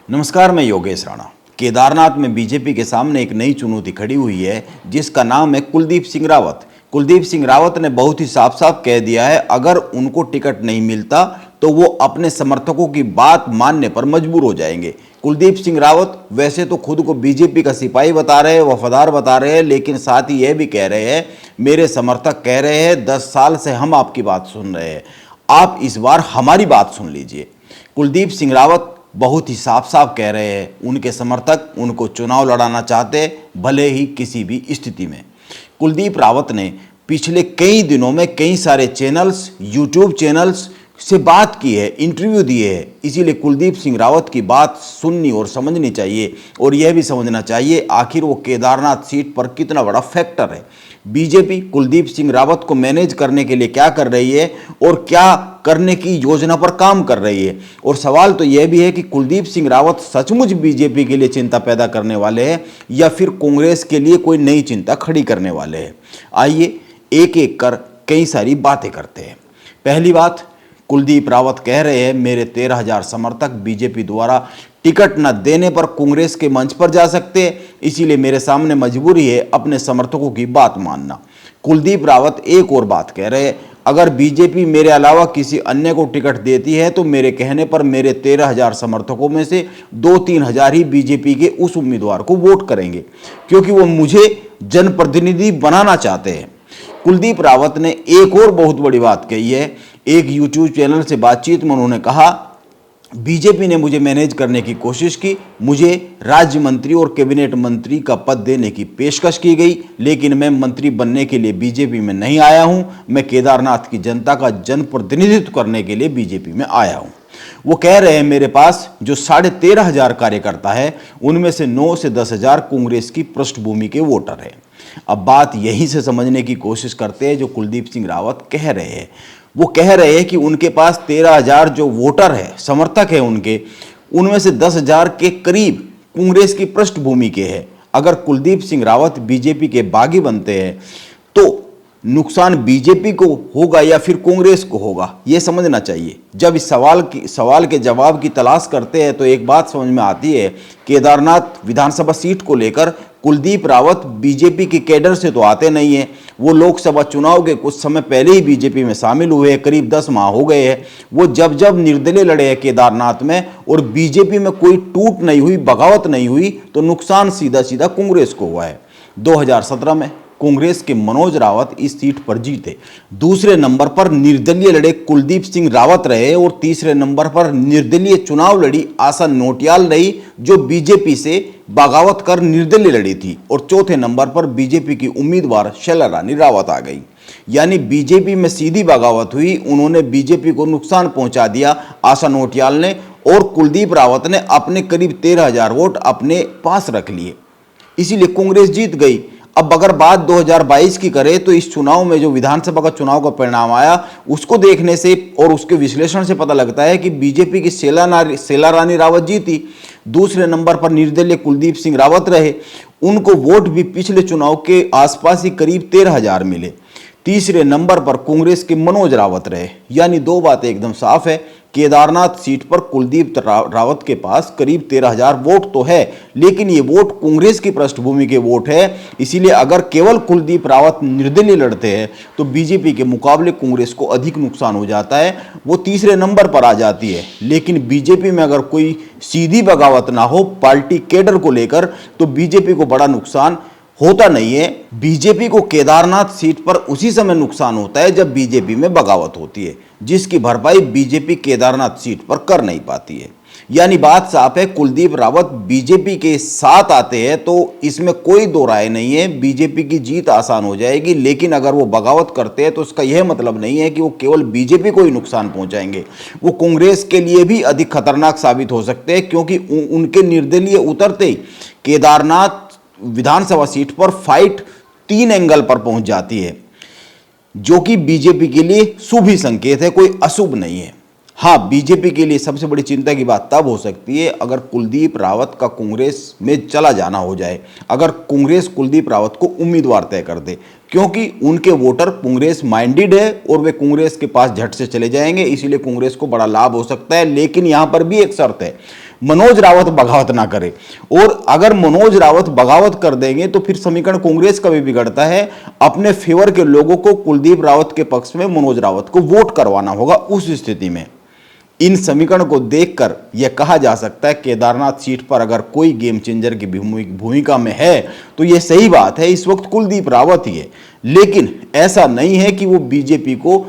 नमस्कार, मैं योगेश राणा। केदारनाथ में बीजेपी के सामने एक नई चुनौती खड़ी हुई है जिसका नाम है कुलदीप सिंह रावत। कुलदीप सिंह रावत ने बहुत ही साफ साफ कह दिया है, अगर उनको टिकट नहीं मिलता तो वो अपने समर्थकों की बात मानने पर मजबूर हो जाएंगे। कुलदीप सिंह रावत वैसे तो खुद को बीजेपी का सिपाही बता रहे हैं, वफादार बता रहे हैं, लेकिन साथ ही यह भी कह रहे हैं, मेरे समर्थक कह रहे हैं 10 साल से हम आपकी बात सुन रहे हैं, आप इस बार हमारी बात सुन लीजिए। कुलदीप सिंह रावत बहुत ही साफ साफ कह रहे हैं, उनके समर्थक उनको चुनाव लड़ाना चाहते भले ही किसी भी स्थिति में। कुलदीप रावत ने पिछले कई दिनों में कई सारे चैनल्स, यूट्यूब चैनल्स से बात की है, इंटरव्यू दिए हैं। इसीलिए कुलदीप सिंह रावत की बात सुननी और समझनी चाहिए और यह भी समझना चाहिए आखिर वो केदारनाथ सीट पर कितना बड़ा फैक्टर है। बीजेपी कुलदीप सिंह रावत को मैनेज करने के लिए क्या कर रही है और क्या करने की योजना पर काम कर रही है। और सवाल तो यह भी है कि कुलदीप सिंह रावत सचमुच बीजेपी के लिए चिंता पैदा करने वाले हैं या फिर कांग्रेस के लिए कोई नई चिंता खड़ी करने वाले हैं। आइए एक एक कर कई सारी बातें करते हैं। पहली बात, कुलदीप रावत कह रहे हैं मेरे 13,000 समर्थक बीजेपी द्वारा टिकट न देने पर कांग्रेस के मंच पर जा सकते हैं, इसीलिए मेरे सामने मजबूरी है अपने समर्थकों की बात मानना। कुलदीप रावत एक और बात कह रहे हैं, अगर बीजेपी मेरे अलावा किसी अन्य को टिकट देती है तो मेरे कहने पर मेरे 13,000 समर्थकों में से 2-3 हज़ार ही बीजेपी के उस उम्मीदवार को वोट करेंगे, क्योंकि वो मुझे जनप्रतिनिधि बनाना चाहते हैं। कुलदीप रावत ने एक और बहुत बड़ी बात कही है। एक यूट्यूब चैनल से बातचीत में उन्होंने कहा, बीजेपी ने मुझे मैनेज करने की कोशिश की, मुझे राज्य मंत्री और कैबिनेट मंत्री का पद देने की पेशकश की गई, लेकिन मैं मंत्री बनने के लिए बीजेपी में नहीं आया हूं, मैं केदारनाथ की जनता का जनप्रतिनिधित्व करने के लिए बीजेपी में आया हूं। वो कह रहे हैं मेरे पास जो 13,500 कार्यकर्ता है उनमें से 9 से 10,000 कांग्रेस की पृष्ठभूमि के वोटर हैं। अब बात यहीं से समझने की कोशिश करते हैं जो कुलदीप सिंह रावत कह रहे हैं। वो कह रहे हैं कि उनके पास 13,000 जो वोटर है, समर्थक है उनके, उनमें से 10,000 के करीब कांग्रेस की पृष्ठभूमि के हैं। अगर कुलदीप सिंह रावत बीजेपी के बागी बनते हैं तो नुकसान बीजेपी को होगा या फिर कांग्रेस को होगा, यह समझना चाहिए। जब इस सवाल के जवाब की तलाश करते हैं तो एक बात समझ में आती है, केदारनाथ विधानसभा सीट को लेकर कुलदीप रावत बीजेपी के कैडर से तो आते नहीं हैं। वो लोकसभा चुनाव के कुछ समय पहले ही बीजेपी में शामिल हुए हैं, करीब 10 माह हो गए हैं। वो जब जब निर्दलीय लड़े हैं केदारनाथ में और बीजेपी में कोई टूट नहीं हुई, बगावत नहीं हुई, तो नुकसान सीधा सीधा कांग्रेस को हुआ है। 2017 में कांग्रेस के मनोज रावत इस सीट पर जीते। दूसरे नंबर पर निर्दलीय लड़े कुलदीप सिंह रावत रहे और तीसरे नंबर पर निर्दलीय चुनाव लड़ी आशा नोटियाल रही, जो बीजेपी से बगावत कर निर्दलीय लड़ी थी। और चौथे नंबर पर बीजेपी की उम्मीदवार शैला रानी रावत आ गई। यानी बीजेपी में सीधी बगावत हुई, उन्होंने बीजेपी को नुकसान पहुंचा दिया आशा नोटियाल ने, और कुलदीप रावत ने अपने करीब 13,000 वोट अपने पास रख लिए, इसीलिए कांग्रेस जीत गई। अब अगर बात 2022 की करें तो इस चुनाव में जो विधानसभा का चुनाव का परिणाम आया उसको देखने से और उसके विश्लेषण से पता लगता है कि बीजेपी की शैला रानी रावत जीती। दूसरे नंबर पर निर्दलीय कुलदीप सिंह रावत रहे, उनको वोट भी पिछले चुनाव के आसपास ही करीब 13,000 मिले। तीसरे नंबर पर कांग्रेस के मनोज रावत रहे। यानी दो बातें एकदम साफ है, केदारनाथ सीट पर कुलदीप रावत के पास करीब 13,000 वोट तो है, लेकिन ये वोट कांग्रेस की पृष्ठभूमि के वोट है। इसीलिए अगर केवल कुलदीप रावत निर्दलीय लड़ते हैं तो बीजेपी के मुकाबले कांग्रेस को अधिक नुकसान हो जाता है, वो तीसरे नंबर पर आ जाती है। लेकिन बीजेपी में अगर कोई सीधी बगावत ना हो पार्टी कैडर को लेकर तो बीजेपी को बड़ा नुकसान होता नहीं है। बीजेपी को केदारनाथ सीट पर उसी समय नुकसान होता है जब बीजेपी में बगावत होती है, जिसकी भरपाई बीजेपी केदारनाथ सीट पर कर नहीं पाती है। यानी बात साफ है, कुलदीप रावत बीजेपी के साथ आते हैं तो इसमें कोई दो राय नहीं है, बीजेपी की जीत आसान हो जाएगी। लेकिन अगर वो बगावत करते हैं तो इसका यह मतलब नहीं है कि वो केवल बीजेपी को ही नुकसान पहुंचाएंगे, वो कांग्रेस के लिए भी अधिक खतरनाक साबित हो सकते हैं, क्योंकि उनके निर्दलीय उतरते ही केदारनाथ विधानसभा सीट पर फाइट 3 एंगल पर पहुंच जाती है, जो कि बीजेपी के लिए शुभ ही संकेत है, कोई अशुभ नहीं है। हाँ, बीजेपी के लिए सबसे बड़ी चिंता की बात तब हो सकती है अगर कुलदीप रावत का कांग्रेस में चला जाना हो जाए, अगर कांग्रेस कुलदीप रावत को उम्मीदवार तय कर दे, क्योंकि उनके वोटर कांग्रेस माइंडेड है और वे कांग्रेस के पास झट से चले जाएंगे, इसीलिए कांग्रेस को बड़ा लाभ हो सकता है। लेकिन यहां पर भी एक शर्त है, मनोज रावत बगावत ना करे। और अगर मनोज रावत बगावत कर देंगे तो फिर समीकरण कांग्रेस का भी बिगड़ता है। अपने फेवर के लोगों को कुलदीप रावत के पक्ष में मनोज रावत को वोट करवाना होगा। उस स्थिति में इन समीकरण को देखकर यह कहा जा सकता है केदारनाथ सीट पर अगर कोई गेम चेंजर की भूमिका में है तो यह सही बात है, इस वक्त कुलदीप रावत ही है। लेकिन ऐसा नहीं है कि वो बीजेपी को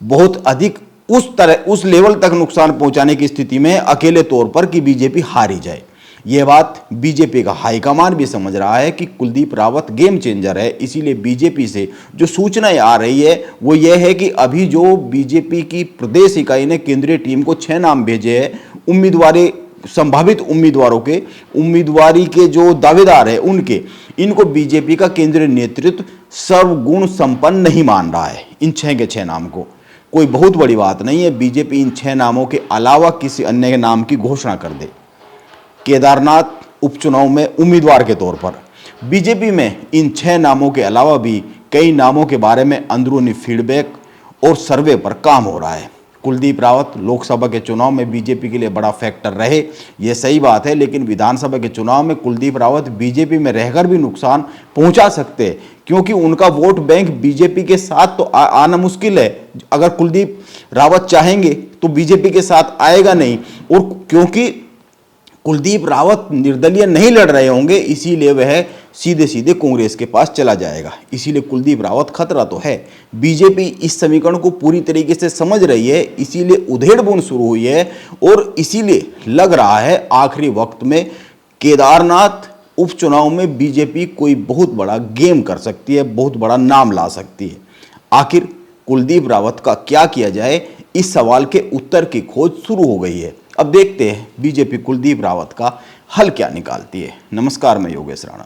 बहुत अधिक उस लेवल तक नुकसान पहुंचाने की स्थिति में अकेले तौर पर कि बीजेपी हार ही जाए। यह बात बीजेपी का हाईकमान भी समझ रहा है कि कुलदीप रावत गेम चेंजर है। इसीलिए बीजेपी से जो सूचनाएं आ रही है वो यह है कि अभी जो बीजेपी की प्रदेश इकाई ने केंद्रीय टीम को 6 नाम भेजे हैं संभावित उम्मीदवारी के जो दावेदार है उनके, इनको बीजेपी का केंद्रीय नेतृत्व सर्वगुण संपन्न नहीं मान रहा है। इन 6 के 6 नाम को कोई बहुत बड़ी बात नहीं है, बीजेपी इन 6 नामों के अलावा किसी अन्य नाम की घोषणा कर दे केदारनाथ उपचुनाव में उम्मीदवार के तौर पर। बीजेपी में इन 6 नामों के अलावा भी कई नामों के बारे में अंदरूनी फीडबैक और सर्वे पर काम हो रहा है। कुलदीप रावत लोकसभा के चुनाव में बीजेपी के लिए बड़ा फैक्टर रहे, यह सही बात है, लेकिन विधानसभा के चुनाव में कुलदीप रावत बीजेपी में रहकर भी नुकसान पहुंचा सकते हैं, क्योंकि उनका वोट बैंक बीजेपी के साथ तो आना मुश्किल है। अगर कुलदीप रावत चाहेंगे तो बीजेपी के साथ आएगा नहीं, और क्योंकि कुलदीप रावत निर्दलीय नहीं लड़ रहे होंगे इसीलिए वह सीधे सीधे कांग्रेस के पास चला जाएगा। इसीलिए कुलदीप रावत खतरा तो है। बीजेपी इस समीकरण को पूरी तरीके से समझ रही है, इसीलिए उधेड़बुन शुरू हुई है, और इसीलिए लग रहा है आखिरी वक्त में केदारनाथ उपचुनाव में बीजेपी कोई बहुत बड़ा गेम कर सकती है, बहुत बड़ा नाम ला सकती है। आखिर कुलदीप रावत का क्या किया जाए, इस सवाल के उत्तर की खोज शुरू हो गई है। अब देखते हैं बीजेपी कुलदीप रावत का हल क्या निकालती है। नमस्कार, मैं योगेश राणा।